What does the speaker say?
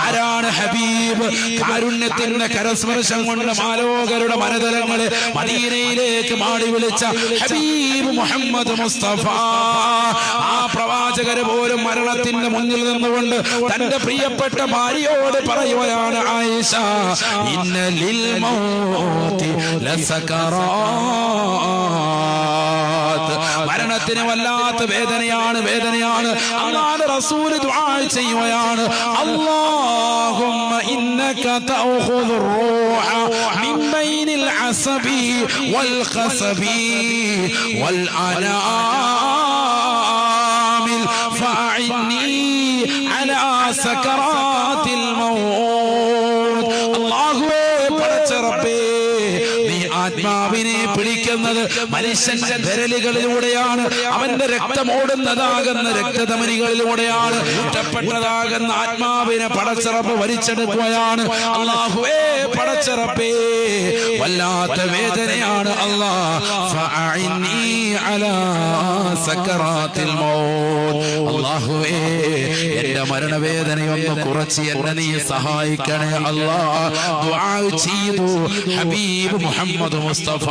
ആരാണ് ഹബീബ്? കാരുണ്യത്തിന്റെ കരസ്പർശം കൊണ്ട് മാലോകരുടെ മനതലങ്ങളെ മദീനയിലേക്ക് മാടി വിളിച്ച ഹബീബ് മുഹമ്മദ് മുസ്തഫ. ആ പ്രവാചകര് പോലും മരണത്തിന്റെ മുന്നിൽ നിന്നുകൊണ്ട് തന്റെ പ്രിയപ്പെട്ട ഭാര്യയോട് പറയുകയാണ്, ആയിഷ ഇന്ന ലിൽ മൗതി ലസകറാത്ത്, മരണത്തിന് വല്ലാത്ത വേദനയാണ്. അല്ലാഹുവിന്റെ റസൂൽ ദുആ ചെയ്യുകയാണ്, അല്ലാഹുമ്മ ഇന്നക തഅഖുദുർ റൂഹ മിൻ ബൈനിൽ അസബി വൽ ഖസബി വൽ അനാമിൽ ഫഅഇന്നി അലാ സകറാത്തിൽ മൗത്ത്. അല്ലാഹുവേ, പടച്ച റബ്ബേ, നീ ആത്മാവിനെ പിടിക്കുന്നത് മനുഷ്യന്റെ വിരലുകളിലൂടെയാണ്. അവന്റെ രക്തമോടുന്നതാകുന്ന രക്തധമനികളിലൂടെയാണ്. ഒറ്റപ്പെട്ടതാകുന്ന ആത്മാവിനെ പടച്ച റബ്ബ് വലിച്ചെടുക്കുകയാണ്. അല്ലാഹുവേ, പടച്ച റബ്ബേ, വല്ലാത്ത വേദനയാണ്. അല്ലാഹുവേ, എന്റെ മരണവേദനയൊന്ന് കുറച്ച് എന്നെ നീ സഹായിക്കണേ അല്ലാഹ്. ദുആ ചെയ്തു ഹബീബ് മുഹമ്മദ് മുസ്തഫ.